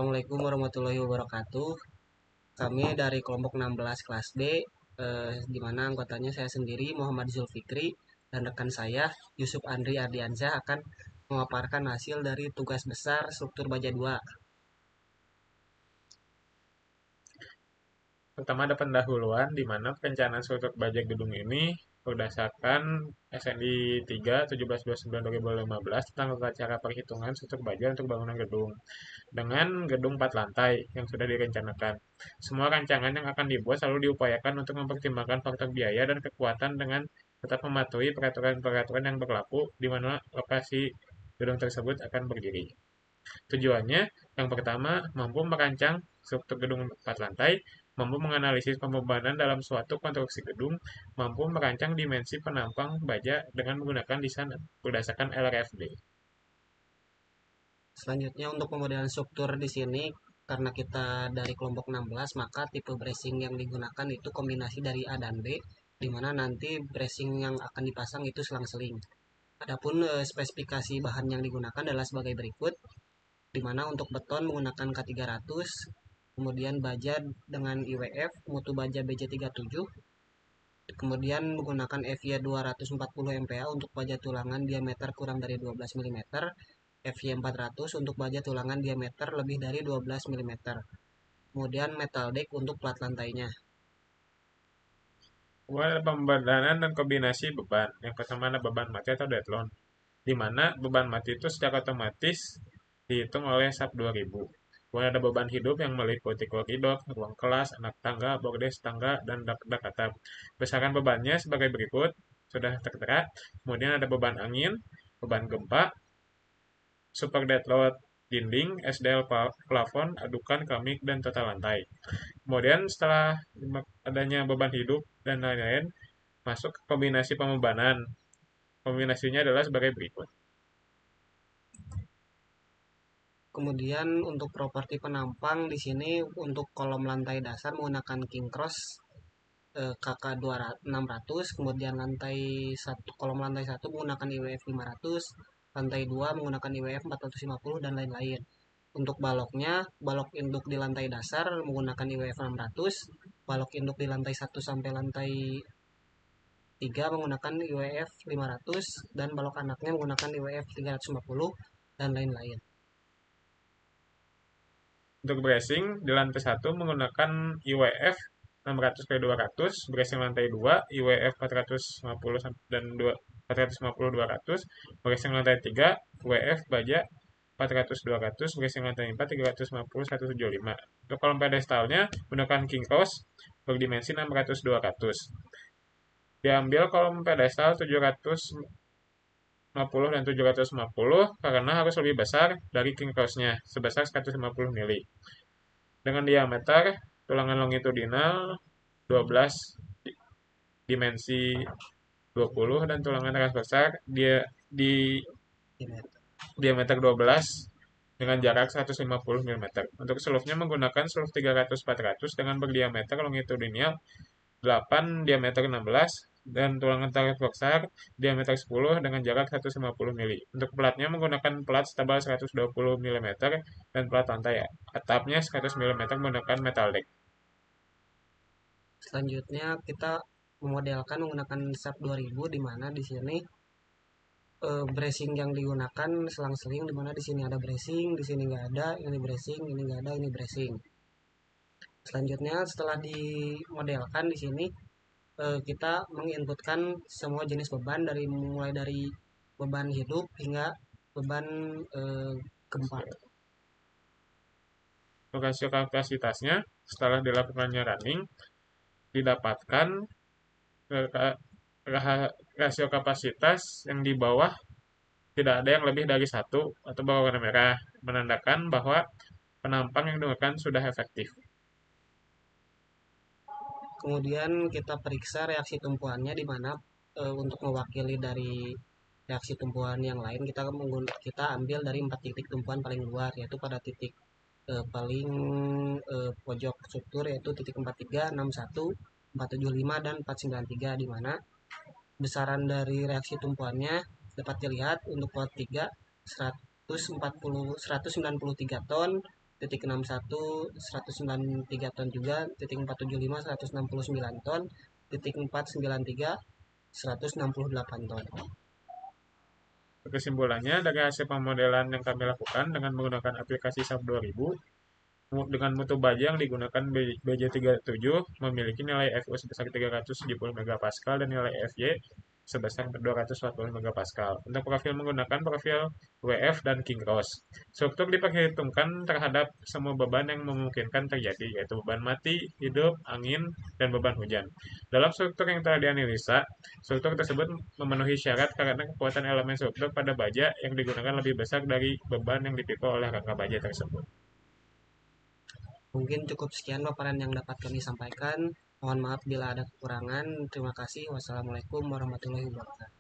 Assalamualaikum warahmatullahi wabarakatuh. Kami dari kelompok 16 kelas D, di mana anggotanya saya sendiri Muhammad Zulfikri dan rekan saya Yusuf Andri Ardiansyah akan memaparkan hasil dari tugas besar struktur baja 2. Pertama ada pendahuluan di mana perencanaan struktur baja gedung ini berdasarkan SNI 3 1729-2015 tentang tata cara perhitungan struktur baja untuk bangunan gedung dengan gedung 4 lantai yang sudah direncanakan. Semua rancangan yang akan dibuat selalu diupayakan untuk mempertimbangkan faktor biaya dan kekuatan dengan tetap mematuhi peraturan-peraturan yang berlaku di mana lokasi gedung tersebut akan berdiri. Tujuannya, yang pertama, mampu merancang struktur gedung 4 lantai, mampu menganalisis pembebanan dalam suatu konstruksi gedung, mampu merancang dimensi penampang baja dengan menggunakan desain berdasarkan LRFD. Selanjutnya untuk pemodelan struktur di sini karena kita dari kelompok 16, maka tipe bracing yang digunakan itu kombinasi dari A dan B, di mana nanti bracing yang akan dipasang itu selang-seling. Adapun spesifikasi bahan yang digunakan adalah sebagai berikut, di mana untuk beton menggunakan K300, kemudian baja dengan IWF, mutu baja BJ37, kemudian menggunakan FY 240 MPa untuk baja tulangan diameter kurang dari 12 mm, FY 400 untuk baja tulangan diameter lebih dari 12 mm, kemudian metal deck untuk plat lantainya. Kemudian ada pembebanan dan kombinasi beban. Yang pertama ada beban mati atau dead load, di mana beban mati itu secara otomatis dihitung oleh SAP 2000. Kemudian ada beban hidup yang meliputi koridor, ruang kelas, anak tangga, bordes tangga, dan dak atap. Besaran bebannya sebagai berikut, sudah tertera. Kemudian ada beban angin, beban gempa, super dead load dinding, SDL plafon, adukan, keramik, dan total lantai. Kemudian setelah adanya beban hidup dan lain-lain, masuk ke kombinasi pembebanan. Kombinasinya adalah sebagai berikut. Kemudian untuk properti penampang di sini untuk kolom lantai dasar menggunakan king cross KK 600, kemudian lantai satu, kolom lantai satu menggunakan IWF 500, lantai 2 menggunakan IWF 450 dan lain-lain. Untuk baloknya, balok induk di lantai dasar menggunakan IWF 600, balok induk di lantai satu sampai lantai 3 menggunakan IWF 500 dan balok anaknya menggunakan IWF 350 dan lain-lain. Untuk bracing di lantai 1 menggunakan IWF 600 x 200, bracing lantai 2 IWF 450 dan 450 200, bracing lantai 3 WF baja 400 200, bracing lantai 4 350 175. Untuk kolom pedestalnya menggunakan king cross berdimensi 600 200. Diambil kolom pedestal 750 dan 750 karena harus lebih besar dari king cross-nya sebesar 150 mili. Dengan diameter tulangan longitudinal 12 dimensi 20 dan tulangan transversal dia di diameter 12 dengan jarak 150 mm. Untuk selufnya menggunakan seluf 300-400 dengan berdiameter longitudinal 8, diameter 16, dan tulangan transversal diameter 10 dengan jarak 150 mm. Untuk platnya menggunakan plat setebal 120 mm dan plat lantai atapnya 100 mm menggunakan metal deck. Selanjutnya kita memodelkan menggunakan SAP 2000 di mana di sini bracing yang digunakan selang-seling, di mana di sini ada bracing, di sini nggak ada, ini bracing, ini nggak ada, ini bracing. Selanjutnya setelah dimodelkan di sini kita menginputkan semua jenis beban dari mulai dari beban hidup hingga beban gempa. Lokasi kapasitasnya setelah dilakukannya running didapatkan rasio kapasitas yang di bawah tidak ada yang lebih dari satu atau berwarna merah, menandakan bahwa penampang yang digunakan sudah efektif. Kemudian kita periksa reaksi tumpuannya di mana untuk mewakili dari reaksi tumpuan yang lain kita ambil dari 4 titik tumpuan paling luar, yaitu pada titik paling pojok struktur yaitu titik 43, 61, 475 dan 493, di mana besaran dari reaksi tumpuannya dapat dilihat untuk plot 3 193 ton, titik 61 193 ton juga, titik 475 169 ton, titik 493 168 ton. Kesimpulannya, dari hasil pemodelan yang kami lakukan dengan menggunakan aplikasi SAP 2000, dengan mutu baja yang digunakan BJ37 memiliki nilai FU sebesar 370 megapascal dan nilai FY sebesar 240 megapascal. Untuk profil menggunakan profil WF dan King Cross. Struktur diperhitungkan terhadap semua beban yang memungkinkan terjadi, yaitu beban mati, hidup, angin, dan beban hujan. Dalam struktur yang telah dianalisa, struktur tersebut memenuhi syarat karena kekuatan elemen struktur pada baja yang digunakan lebih besar dari beban yang dipikul oleh rangka baja tersebut. Mungkin cukup sekian paparan yang dapat kami sampaikan. Mohon maaf bila ada kekurangan. Terima kasih. Wassalamualaikum warahmatullahi wabarakatuh.